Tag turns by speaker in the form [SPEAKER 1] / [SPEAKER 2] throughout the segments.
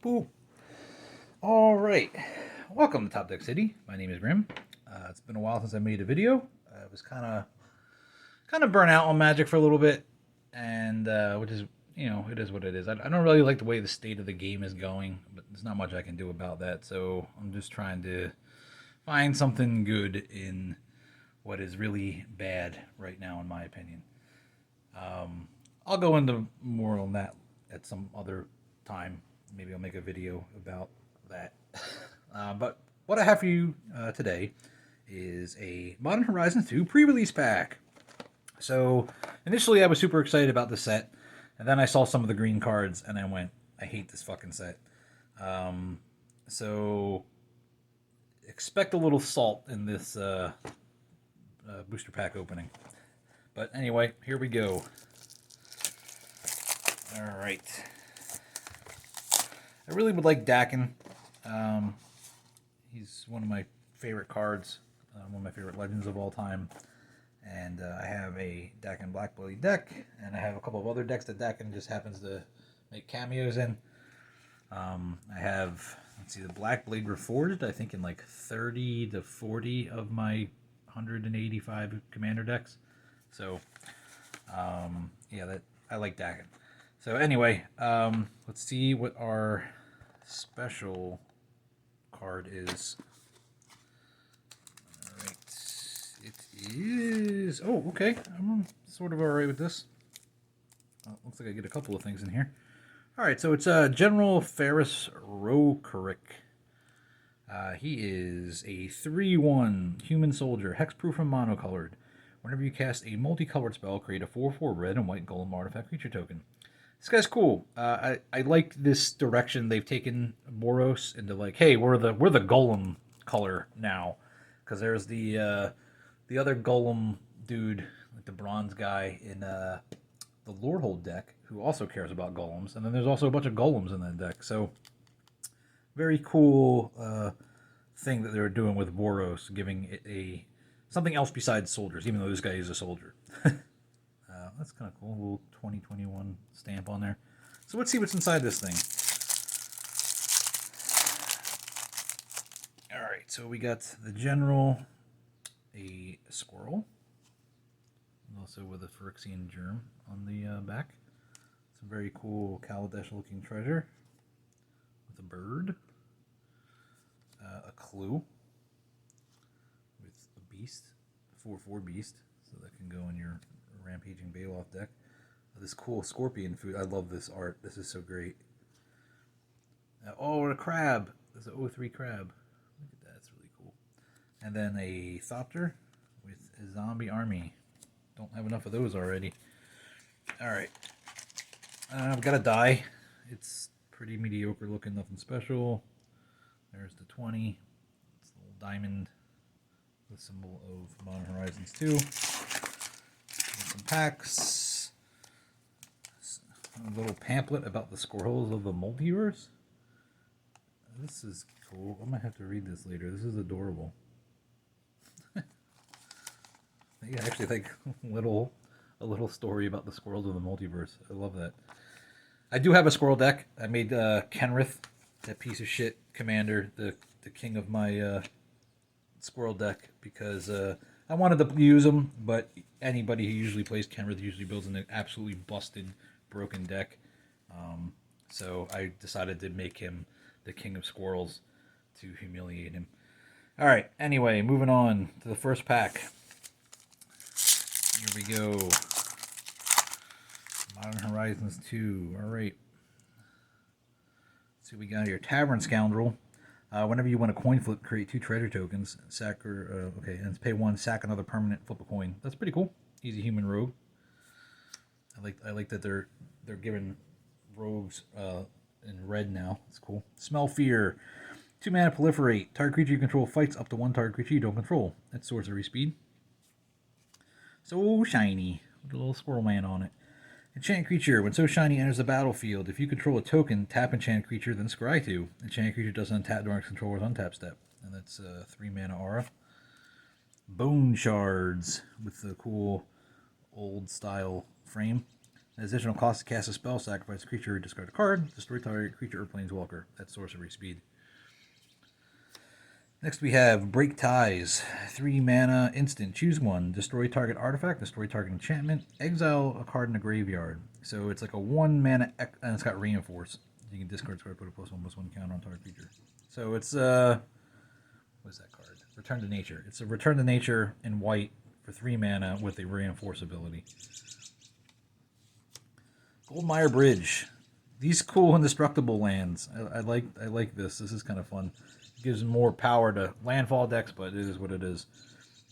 [SPEAKER 1] Boop. All right. Welcome to Top Deck City. My name is Grim. It's been a while since I made a video. I was kind of burnt out on Magic for a little bit, and which is it is what it is. I don't really like the way the state of the game is going, but there's not much I can do about that. So I'm just trying to find something good in what is really bad right now, in my opinion. I'll go into more on that at some other time. Maybe I'll make a video about that. But what I have for you today is a Modern Horizons 2 pre-release pack. So initially I was super excited about the set, and then I saw some of the green cards, and I went, I hate this fucking set. So expect a little salt in this booster pack opening. But anyway, here we go. All right. I really would like Dakin. Um, he's one of my favorite cards, one of my favorite legends of all time. And I have a Dakin Black Blade deck, and I have a couple of other decks that Dakin just happens to make cameos in. I have, let's see, the Black Blade Reforged, I think in like 30 to 40 of my 185 commander decks. So, yeah, that I like Dakin. So anyway, let's see what our special card is. All right, it is. Oh, okay. I'm sort of alright with this. Looks like I get a couple of things in here. All right, so it's General Ferris Rokaric. He is a 3/1 human soldier, hexproof and monocolored. Whenever you cast a multicolored spell, create a 4/4 red and white golem artifact creature token. This guy's cool. I like this direction they've taken Boros into, like, hey, we're the golem color now, because there's the other golem dude, like the bronze guy in the Lordhold deck, who also cares about golems, and then there's also a bunch of golems in that deck. So very cool thing that they were doing with Boros, giving it a something else besides soldiers, even though this guy is a soldier. That's kind of cool. A little 2021 stamp on there. So let's see what's inside this thing. All right, so we got the general, a squirrel, also with a Phyrexian germ on the back. It's a very cool Kaladesh looking treasure with a bird, a clue with a beast, 4/4 beast, so that can go in your Rampaging Baloth deck. This cool scorpion food. I love this art. This is so great. Oh, a crab. There's an O3 crab. Look at that. It's really cool. And then a Thopter with a zombie army. Don't have enough of those already. All right. I've got a die. It's pretty mediocre looking. Nothing special. There's the 20. It's a little diamond. The symbol of Modern Horizons 2. Some packs. A little pamphlet about the squirrels of the multiverse. This is cool. I might have to read this later. This is adorable. Yeah, actually, like a little story about the squirrels of the multiverse. I love that. I do have a squirrel deck. I made Kenrith, that piece of shit commander, the king of my squirrel deck, because I wanted to use him, but anybody who usually plays Kenrith usually builds an absolutely busted, broken deck. So I decided to make him the king of squirrels to humiliate him. All right. Anyway, moving on to the first pack. Here we go. Modern Horizons 2. All right. Let's see what we got here. Tavern Scoundrel. Whenever you win a coin flip, create 2 treasure tokens. Sack okay, and pay 1, sack another permanent, flip a coin. That's pretty cool. Easy human rogue. I like that they're giving rogues in red now. It's cool. Smell Fear. 2 mana proliferate. Target creature you control fights up to 1 target creature you don't control. That's sorcery speed. So shiny. With a little squirrel man on it. Enchant creature. When So Shiny enters the battlefield, if you control a token, tap enchant creature, then scry 2. Enchant creature doesn't untap during its controller's untap step. And that's 3 mana aura. Bone Shards with the cool old style frame. Additional cost to cast a spell, sacrifice a creature, or discard a card, destroy target creature or planeswalker at sorcery speed. Next we have Break Ties. 3 mana instant. Choose one. Destroy target artifact, destroy target enchantment, exile a card in the graveyard. So it's like a 1 mana, and it's got Reinforce. You can discard card, put a +1/+1 counter on target creature. So it's, what is that card? Return to Nature. It's a Return to Nature in white for 3 mana with a Reinforce ability. Goldmire Bridge. These cool indestructible lands. I like this. This is kind of fun. It gives more power to landfall decks, but it is what it is.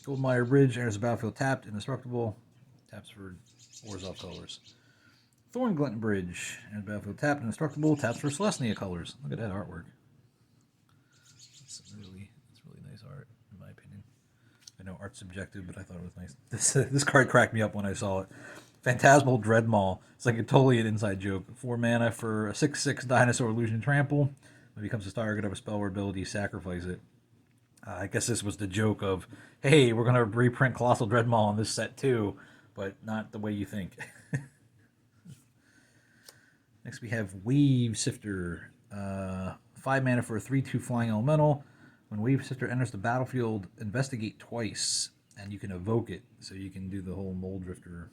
[SPEAKER 1] Goldmire Bridge enters the battlefield tapped, indestructible. Taps for Orzhov colors. Thornglint Bridge enters the battlefield tapped, indestructible. Taps for Celestia colors. Look at that artwork. It's really nice art, in my opinion. I know art's subjective, but I thought it was nice. This card cracked me up when I saw it. Phantasmal Dreadmaw. It's like totally an inside joke. 4 mana for a 6/6 Dinosaur Illusion Trample. When it becomes a target of a spell or ability, sacrifice it. I guess this was the joke of, hey, we're going to reprint Colossal Dreadmaw on this set too, but not the way you think. Next we have Wave Sifter. 5 mana for a 3/2 Flying Elemental. When Wave Sifter enters the battlefield, investigate twice, and you can evoke it, so you can do the whole Mold Drifter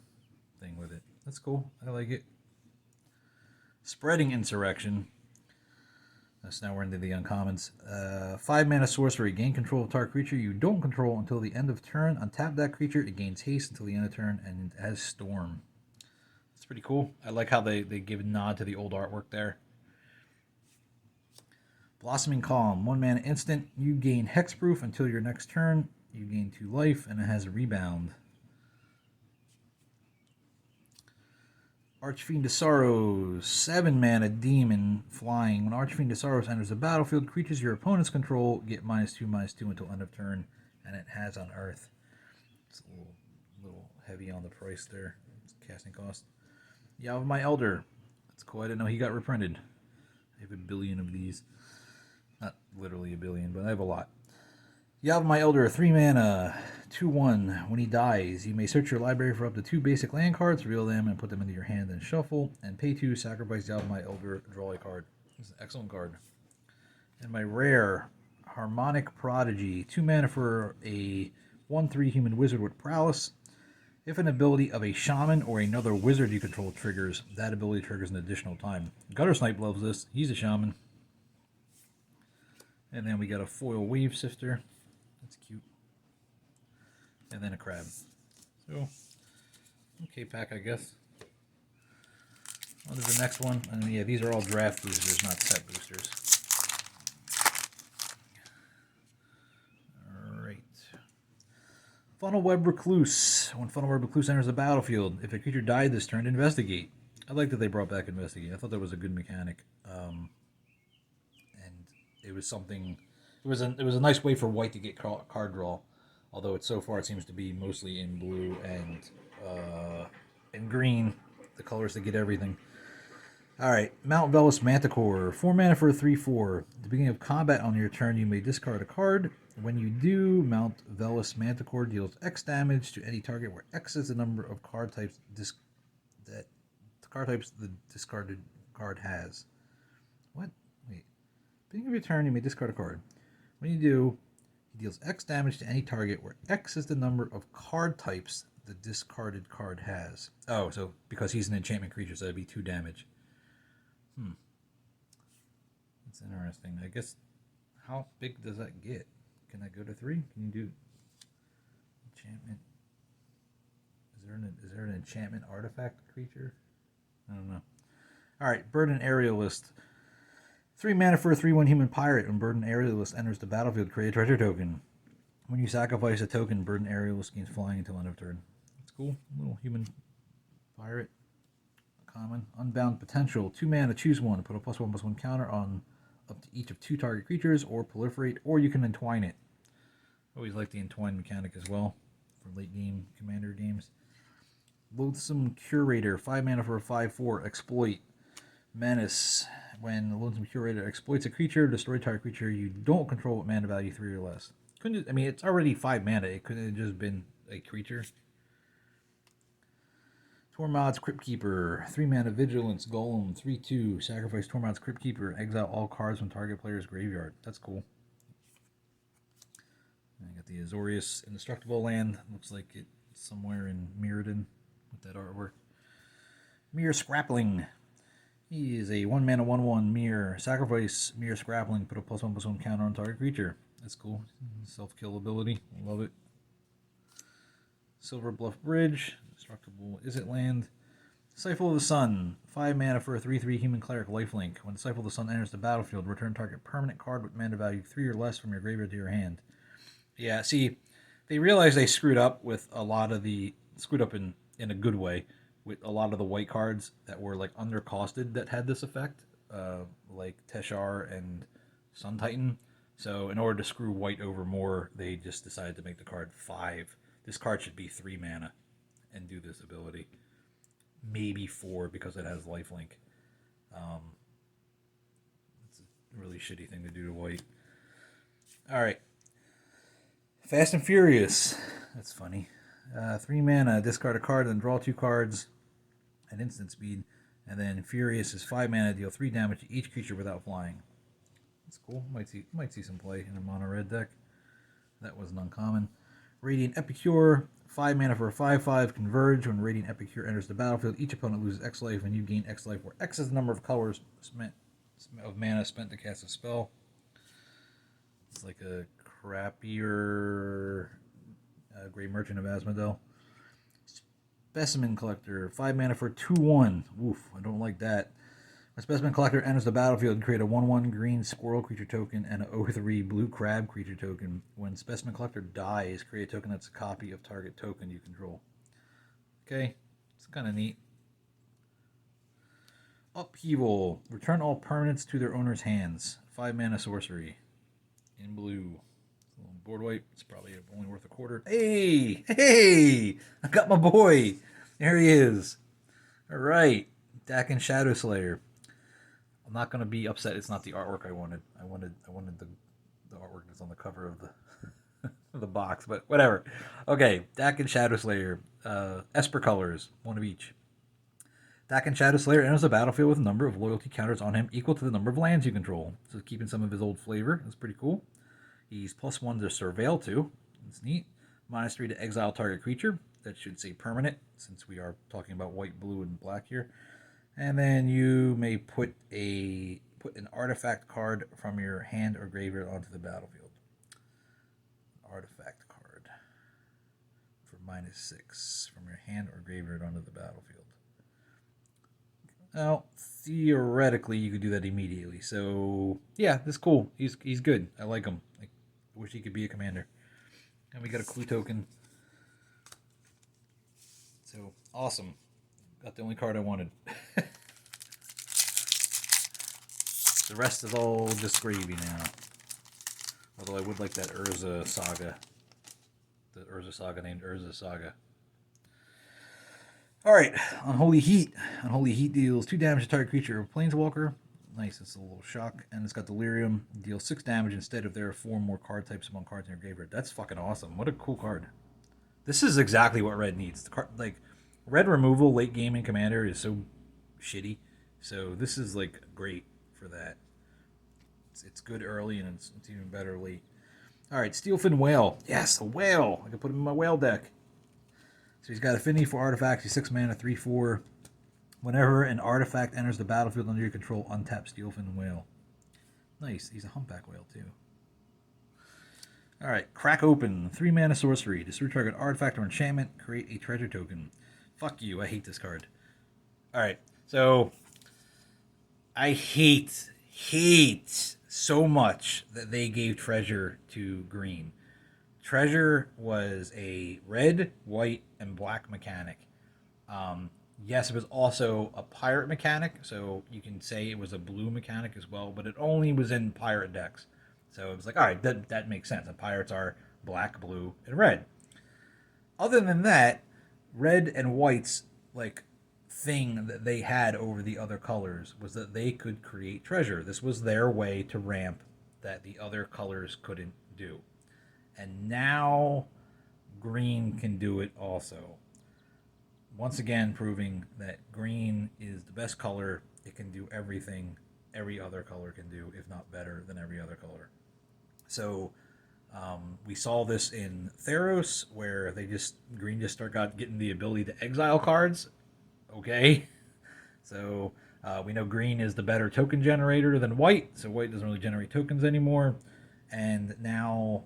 [SPEAKER 1] thing with it. That's cool. I like it. Spreading Insurrection. So now we're into the uncommons. 5 mana sorcery. Gain control of target creature you don't control until the end of turn. Untap that creature. It gains haste until the end of turn, and it has Storm. That's pretty cool. I like how they give a nod to the old artwork there. Blossoming Calm. 1 mana instant. You gain hexproof until your next turn. You gain 2 life, and it has a rebound. Archfiend of Sorrows. 7 mana demon flying. When Archfiend of Sorrows enters the battlefield, creatures your opponents control get -2/-2 until end of turn, and it has on Earth. It's a little heavy on the price there. It's casting cost. Yavimaya Elder. That's cool. I didn't know he got reprinted. I have a billion of these. Not literally a billion, but I have a lot. Yavimaya Elder, 3 mana, 2/1. When he dies, you may search your library for up to 2 basic land cards, reveal them, and put them into your hand and shuffle. And pay 2, sacrifice Yavimaya Elder, draw a card. This is an excellent card. And my rare, Harmonic Prodigy, 2 mana for a 1/3 human wizard with prowess. If an ability of a shaman or another wizard you control triggers, that ability triggers an additional time. Guttersnipe loves this. He's a shaman. And then we got a foil Wave Sifter. That's cute. And then a crab. So, okay pack, I guess. On to the next one. And yeah, these are all draft boosters, not set boosters. Alright. Funnelweb Recluse. When Funnelweb Recluse enters the battlefield, if a creature died this turn, investigate. I like that they brought back investigate. I thought that was a good mechanic. And it was something... It was a nice way for white to get card draw, although so far it seems to be mostly in blue and green, the colors that get everything. All right, Mount Velis Manticore, 4 mana for a 3/4. At the beginning of combat on your turn, you may discard a card. When you do, Mount Velis Manticore deals X damage to any target where X is the number of card types the discarded card has. What? Wait. Beginning of your turn, you may discard a card. When you do, he deals X damage to any target where X is the number of card types the discarded card has. Oh, so because he's an enchantment creature, so that'd be 2 damage. That's interesting. I guess, how big does that get? Can that go to 3? Can you do enchantment? Is there an enchantment artifact creature? I don't know. Alright, Burden Aerialist. 3 mana for a 3/1 human pirate. When Burden Aerialist enters the battlefield, create a treasure token. When you sacrifice a token, Burden Aerialist gains flying until end of turn. That's cool. Little human pirate. Common. Unbound Potential. 2 mana, choose one. Put a +1/+1 counter on up to each of 2 target creatures, or proliferate, or you can entwine it. Always like the entwine mechanic as well for late game commander games. Loathsome Curator. 5 mana for a 5/4. Exploit. Menace. When the Loathsome Curator exploits a creature, destroy target creature you don't control with mana value 3 or less. Couldn't it, I mean, it's already 5 mana. It couldn't have just been a creature. Tormod's Crypt Keeper, 3 mana Vigilance, Golem, 3/2. Sacrifice Tormod's Crypt Keeper, exile all cards from target player's graveyard. That's cool. And I got the Azorius Indestructible land. Looks like it's somewhere in Mirrodin with that artwork. Mere Scrappling. He is a 1 mana 1/1 Mere. Sacrifice Mere Scrappling. Put a +1/+1 counter on target creature. That's cool. Self-kill ability. Love it. Silver Bluff Bridge. Destructible Izzet land. Disciple of the Sun. 5 mana for a 3/3 human cleric lifelink. When Disciple of the Sun enters the battlefield, return target permanent card with mana value 3 or less from your graveyard to your hand. Yeah, see, they realized they screwed up with a lot of the... Screwed up in a good way with a lot of the white cards that were like undercosted that had this effect. Like Teshar and Sun Titan. So in order to screw white over more, they just decided to make the card 5. This card should be 3 mana and do this ability. Maybe 4 because it has lifelink. It's a really shitty thing to do to white. Alright. Fast and Furious. That's funny. 3 mana, discard a card, then draw 2 cards at instant speed. And then Furious is 5 mana, deal 3 damage to each creature without flying. That's cool. Might see some play in a mono red deck. That wasn't uncommon. Radiant Epicure, 5 mana for a 5/5. Converge. When Radiant Epicure enters the battlefield, each opponent loses X life, and you gain X life, where X is the number of colors of mana spent to cast a spell. It's like a crappier Great Merchant of Asmodel. Specimen Collector, 5 mana for 2/1. Oof, I don't like that. A Specimen Collector enters the battlefield, create a 1/1 green squirrel creature token and an 0/3 blue crab creature token. When Specimen Collector dies, create a token that's a copy of target token you control. Okay, it's kind of neat. Upheaval. Return all permanents to their owner's hands. 5 mana sorcery. In blue. Board wipe. It's probably only worth a quarter. Hey! I got my boy. There he is. All right. Dakin Shadowslayer. I'm not going to be upset it's not the artwork I wanted. I wanted the artwork that's on the cover of the of the box, but whatever. Okay, Dakin Shadowslayer. Esper colors, 1 of each. Dakin Shadowslayer enters the battlefield with a number of loyalty counters on him equal to the number of lands you control. So keeping some of his old flavor. That's pretty cool. He's +1 to Surveil too. That's neat. -3 to exile target creature. That should say permanent, since we are talking about white, blue, and black here. And then you may put an artifact card from your hand or graveyard onto the battlefield. Artifact card for -6 from your hand or graveyard onto the battlefield. Now, theoretically, you could do that immediately. So, yeah, this is cool. He's good. I like him. I wish he could be a commander. And we got a clue token. So, awesome. Got the only card I wanted. The rest is all just gravy now. Although I would like that Urza Saga. The Urza Saga named Urza Saga. Alright, Unholy Heat. Unholy Heat deals 2 damage to target creature or planeswalker. Nice, it's a little shock. And it's got Delirium. Deals 6 damage instead if there are 4 more card types among cards in your graveyard. That's fucking awesome. What a cool card. This is exactly what red needs. The card, like, red removal late game in Commander is so shitty. So this is like great for that. It's good early and it's even better late. Alright, Steelfin Whale. Yes, a whale. I can put him in my whale deck. So he's got affinity for artifacts. He's 6 mana, 3/4. Whenever an artifact enters the battlefield under your control, untap Steelfin Whale. Nice. He's a humpback whale too. Alright, Crack Open. 3 mana sorcery. Destroy target artifact or enchantment. Create a treasure token. Fuck you. I hate this card. Alright, so I hate so much that they gave Treasure to green. Treasure was a red, white, and black mechanic. Yes, it was also a pirate mechanic, so you can say it was a blue mechanic as well, but it only was in pirate decks. So it was like, alright, that makes sense. And pirates are black, blue, and red. Other than that, red and white's like thing that they had over the other colors was that they could create treasure. This was their way to ramp that the other colors couldn't do. And now green can do it also. once again proving that green is the best color. It can do everything every other color can do, if not better than every other color. So we saw this in Theros, where green just got getting the ability to exile cards. Okay, so we know green is the better token generator than white, so white doesn't really generate tokens anymore. And now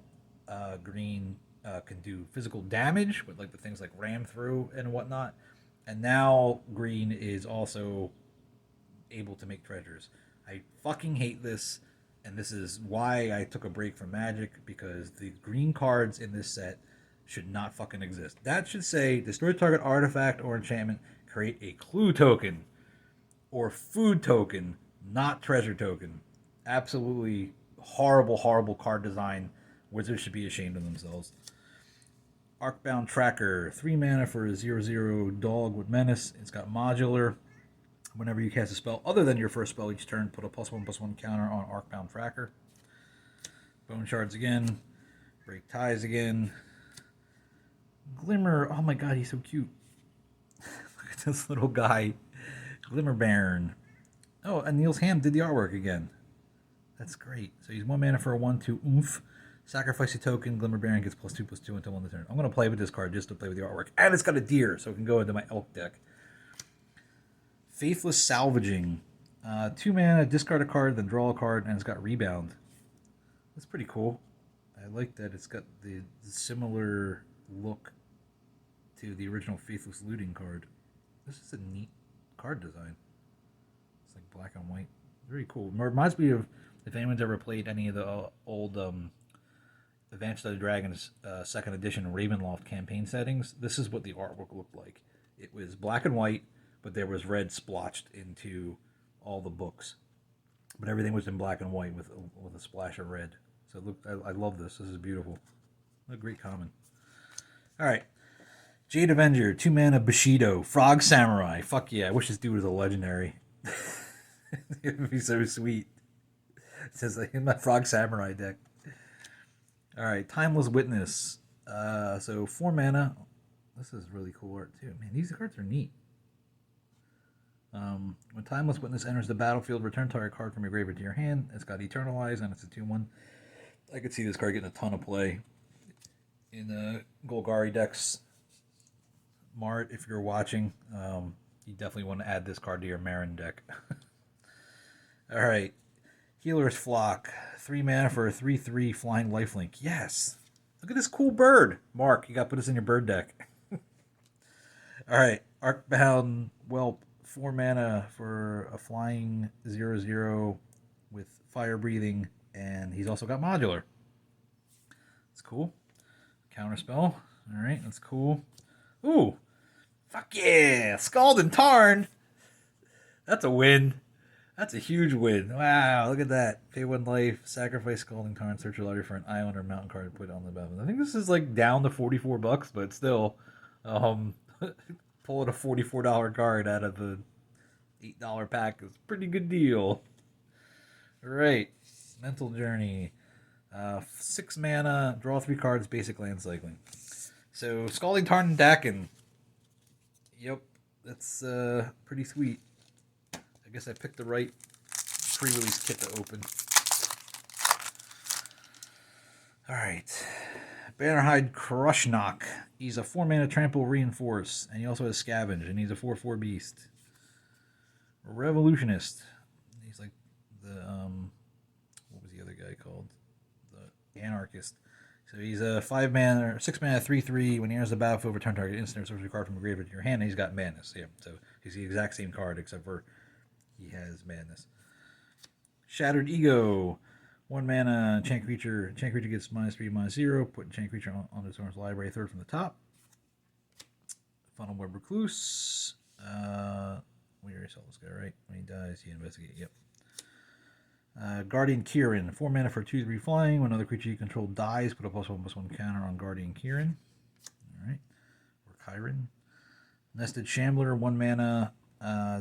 [SPEAKER 1] green can do physical damage with like the things like ram through and whatnot. And now green is also able to make treasures. I fucking hate this, and this is why I took a break from Magic, because the green cards in this set should not fucking exist. That should say destroy target artifact or enchantment, create a clue token or food token, not treasure token. Absolutely horrible, horrible card design. Wizards should be ashamed of themselves. Arcbound Tracker, 3 mana for a 0/0 dog with menace. It's got modular. Whenever you cast a spell other than your first spell each turn, put a +1/+1 counter on Arcbound Tracker. Bone Shards again. Break Ties again. Glimmer. Oh my god, he's so cute. Look at this little guy. Glimmer Baron. Oh, and Neil's Hand did the artwork again. That's great. So he's 1 mana for a 1/2 oomph. Sacrifice a token. Glimmer Baron gets +2/+2 until end of turn. I'm going to play with this card just to play with the artwork. And it's got a deer, so it can go into my elk deck. Faithless Salvaging. 2 mana, discard a card, then draw a card, and it's got Rebound. That's pretty cool. I like that it's got the similar look to the original Faithless Looting card. This is a neat card design. It's like black and white. Very cool. It reminds me of, if anyone's ever played any of the old Advanced of the Dragons 2nd edition Ravenloft campaign settings, this is what the artwork looked like. It was black and white, but there was red splotched into all the books. But everything was in black and white with a splash of red. So look, I love this. This is beautiful. What a great common. All right. Jade Avenger, 2 mana Bushido, Frog Samurai. Fuck yeah, I wish this dude was a legendary. It would be so sweet. It says like in my Frog Samurai deck. All right, Timeless Witness. So 4 mana. This is really cool art too. Man, these cards are neat. When Timeless Witness enters the battlefield, return target card from your graveyard to your hand. It's got Eternalize, and it's a 2/1. I could see this card getting a ton of play in Golgari decks. Mart, if you're watching, you definitely want to add this card to your Marin deck. All right. Healer's Flock. 3 mana for a 3/3 flying lifelink. Yes. Look at this cool bird. Mark, you got to put this in your bird deck. All right. Arcbound Whelp. 4 mana for a flying 0/0 with fire breathing, and he's also got modular. That's cool. Counterspell. All right, that's cool. Ooh, fuck yeah! Scald and Tarn. That's a win. That's a huge win. Wow, look at that. Pay 1 life, sacrifice Scalding Tarn, search your library for an island or mountain card, and put it on the battlefield. I think this is like down to $44, but still, pulling a $44 card out of the $8 pack is a pretty good deal. All right, Mental Journey. 6 mana, draw 3 cards, basic land cycling. So Scalding Tarn and Dakin. Yep, that's pretty sweet. I guess I picked the right pre-release kit to open. All right. Bannerhide Crushknock. He's a 4 mana trample reinforce, and he also has Scavenge, and he's a 4/4 beast. Revolutionist. He's like the what was the other guy called? The Anarchist. So he's a 5 mana or 6 mana 3/3. When he enters the battlefield, return target instant or sorcery card from your graveyard to your hand, and he's got Madness. Yeah, so he's the exact same card except for he has Madness. Shattered Ego. 1 mana, enchant creature. Enchant creature gets -3/-0. Put enchant creature on this one's library, third from the top. Funnel Web Recluse. We already saw this guy, right? When he dies, he investigates. Yep. Guardian Kieran. 4 mana for 2/3 flying. When another creature you control dies, put a +1/+1 counter on Guardian Kieran. Alright. Or Kyran. Nested Shambler. 1 mana,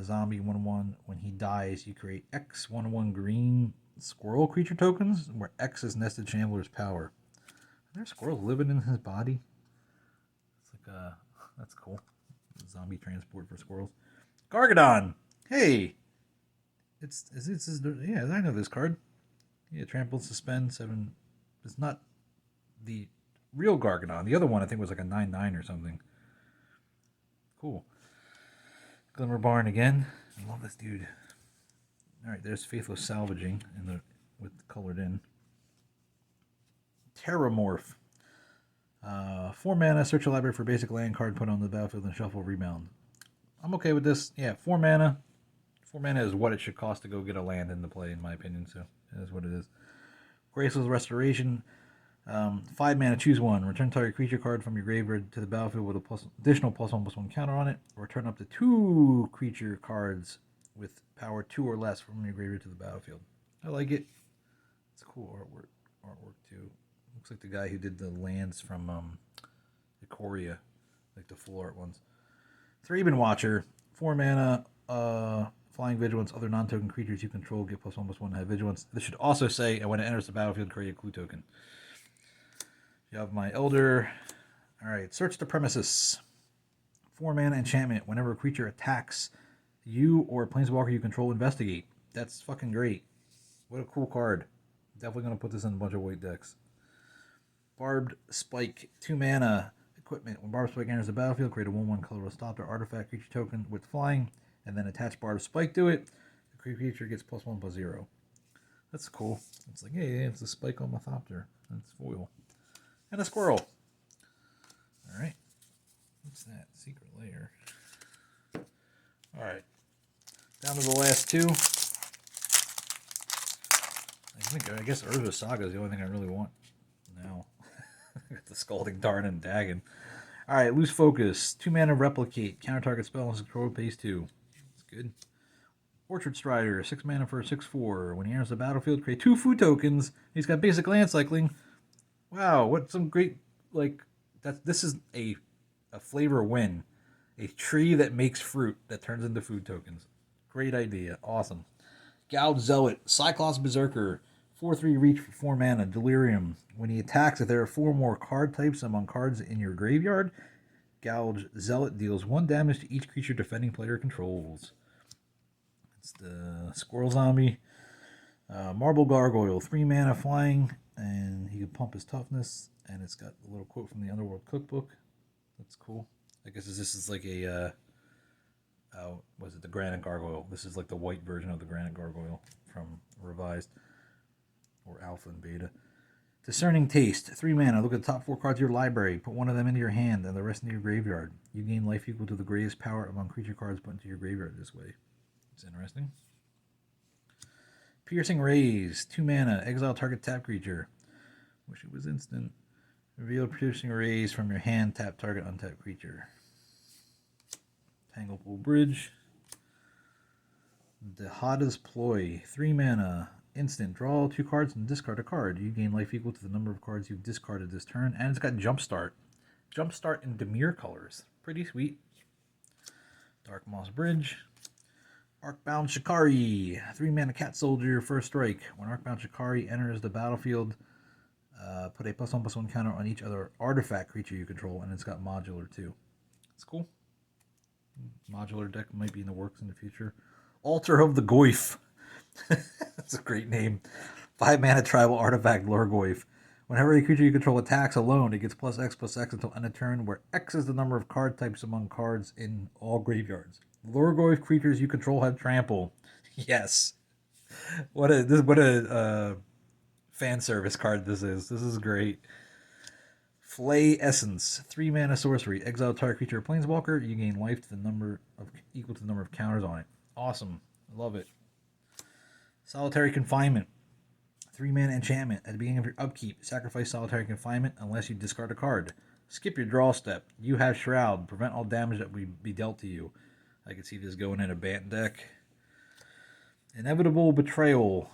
[SPEAKER 1] zombie 1/1. When he dies, you create X 1/1 green squirrel creature tokens, where X is Nested Shambler's power. Are there squirrels living in his body? It's like that's cool. zombie transport for squirrels. Gargadon! Hey! Yeah, I know this card. Yeah, trample, suspend, 7. It's not the real Gargadon. The other one I think was like a 9/9 or something. Cool. Glimmer Barn again. I love this dude. Alright, there's Faithless Salvaging with colored in. Terramorph. 4 mana, search your library for basic land card, put on the battlefield, and shuffle rebound. I'm okay with this. Yeah, 4 mana. 4 mana is what it should cost to go get a land into play, in my opinion, so it is what it is. Graceless Restoration. 5 mana, choose one. Return target creature card from your graveyard to the battlefield with a additional +1/+1 counter on it. Return up to 2 creature cards with power 2 or less from your graveyard to the battlefield. I like it. It's cool artwork too. Looks like the guy who did the lands from Ikoria, like the full art ones. Thraben Watcher, 4 mana, flying vigilance. Other non-token creatures you control get +1/+1 have vigilance. This should also say, and when it enters the battlefield, create a clue token. You have my Elder. Alright, search the premises. 4 mana enchantment. Whenever a creature attacks you or a planeswalker you control, investigate. That's fucking great. What a cool card. Definitely going to put this in a bunch of white decks. Barbed Spike. 2 mana equipment. When Barbed Spike enters the battlefield, create a 1/1 colorless stop or artifact creature token with flying, and then attach Barbed Spike to it. The creature gets +1/+0. That's cool. It's like, hey, it's a spike on my Thopter. That's foil. And a squirrel. Alright. What's that? Secret layer. Alright. Down to the last two. I guess Urza Saga is the only thing I really want now. Got the Scalding Tarn and Dagon. Alright, Loose Focus. 2 mana Replicate. Counter target spell and control pays 2. That's good. Orchard Strider. 6 mana for a 6/4. When he enters the battlefield, create 2 food tokens. He's got basic land cycling. Wow, what some great, like, this is a flavor win. A tree that makes fruit that turns into food tokens. Great idea. Awesome. Goud Zealot. Cyclops Berserker. 4/3 reach for 4 mana. Delirium. When he attacks, if there are 4 more card types among cards in your graveyard, Gouge Zealot deals 1 damage to each creature defending player controls. It's the Squirrel Zombie. Marble Gargoyle. 3 mana flying, and he can pump his toughness, and it's got a little quote from the Underworld Cookbook. That's cool. I guess this is like a, was it the Granite Gargoyle? This is like the white version of the Granite Gargoyle from Revised, or Alpha and Beta. Discerning Taste. 3 mana. Look at the top 4 cards of your library. Put 1 of them into your hand and the rest into your graveyard. You gain life equal to the greatest power among creature cards put into your graveyard this way. It's interesting. Piercing Rays. 2 mana. Exile target tap creature. Wish it was instant. Reveal Piercing Rays from your hand. Tap target untapped creature. Tanglepool Bridge. Dahada's Ploy. 3 mana. Instant. Draw 2 cards and discard a card. You gain life equal to the number of cards you've discarded this turn. And it's got Jumpstart. Jumpstart in Dimir colors. Pretty sweet. Dark Moss Bridge. Arcbound Shikari. 3 mana Cat Soldier. First strike. When Arcbound Shikari enters the battlefield, put a +1/+1 counter on each other artifact creature you control, and it's got modular too. It's cool. Modular deck might be in the works in the future. Altar of the Goyf. That's a great name. 5 mana tribal artifact Lurgoyf. Whenever a creature you control attacks alone, it gets +X/+X until end of turn, where X is the number of card types among cards in all graveyards. Lurgoyf creatures you control have trample. Yes. What a fan service card this is. This is great. Flay Essence. 3 mana sorcery. Exile target creature or planeswalker. You gain life to the number of equal to the number of counters on it. Awesome. I love it. Solitary Confinement. 3 mana enchantment. At the beginning of your upkeep, sacrifice Solitary Confinement unless you discard a card. Skip your draw step. You have Shroud. Prevent all damage that will be dealt to you. I can see this going in a Bant deck. Inevitable Betrayal.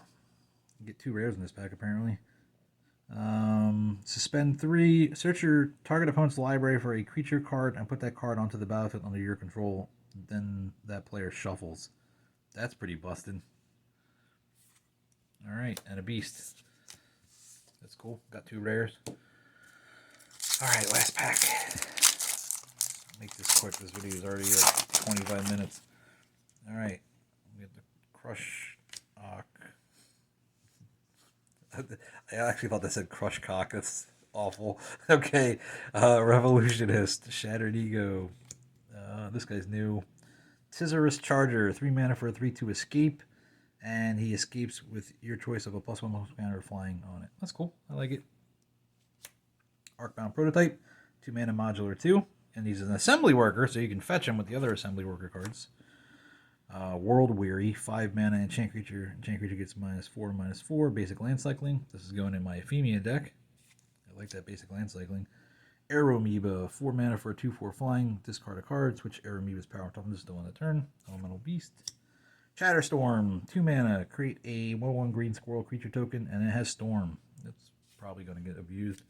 [SPEAKER 1] You get 2 rares in this pack, apparently. Suspend 3. Search your target opponent's library for a creature card and put that card onto the battlefield under your control. Then that player shuffles. That's pretty busted. Alright, and a beast. That's cool. Got 2 rares. Alright, last pack. make this quick. This video is already like 25 minutes. All right, we have the Crush Cock. I actually thought that said Crush Cock. That's awful. Okay, Revolutionist, Shattered Ego. This guy's new. Scissorous Charger, 3 mana for a 3/2 escape, and he escapes with your choice of a +1/+1 counter flying on it. That's cool. I like it. Arcbound Prototype, 2 mana modular 2, and he's an assembly worker, so you can fetch him with the other assembly worker cards. World Weary, 5 mana enchant creature. Enchant creature gets -4/-4 basic land cycling. This is going in my Ephemia deck. I like that basic land cycling. Aero Amoeba, 4 mana for a 2/4 flying. Discard a card. Switch Aero Amoeba's power toughness still on the turn. Elemental Beast. Chatterstorm, 2 mana. Create a 1/1 green squirrel creature token, and it has Storm. It's probably going to get abused.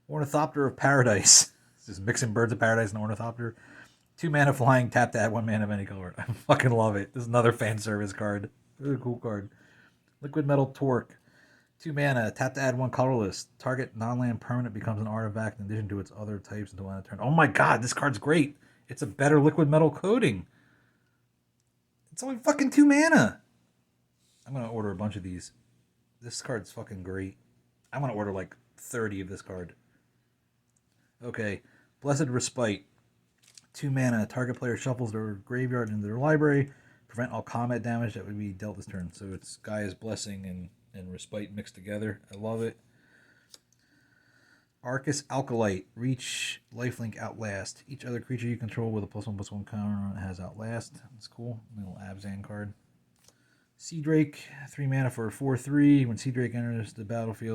[SPEAKER 1] Ornithopter of Paradise. It's just mixing Birds of Paradise and Ornithopter. 2 mana flying, tap to add 1 mana of any color. I fucking love it. This is another fan service card. Really cool card. Liquid Metal Torque. 2 mana, tap to add 1 colorless. Target non-land permanent becomes an artifact in addition to its other types until end of turn. Oh my god, this card's great. It's a better liquid metal coating. It's only fucking 2 mana. I'm going to order a bunch of these. This card's fucking great. I'm going to order like 30 of this card. Okay, Blessed Respite. 2 mana, target player shuffles their graveyard into their library. Prevent all combat damage that would be dealt this turn. So it's Gaia's Blessing and Respite mixed together. I love it. Arcus Alkalite. Reach, lifelink, Outlast. Each other creature you control with a +1/+1 counter on it has Outlast. That's cool. Little Abzan card. Sea Drake. 3 mana for a 4/3. When Sea Drake enters the battlefield,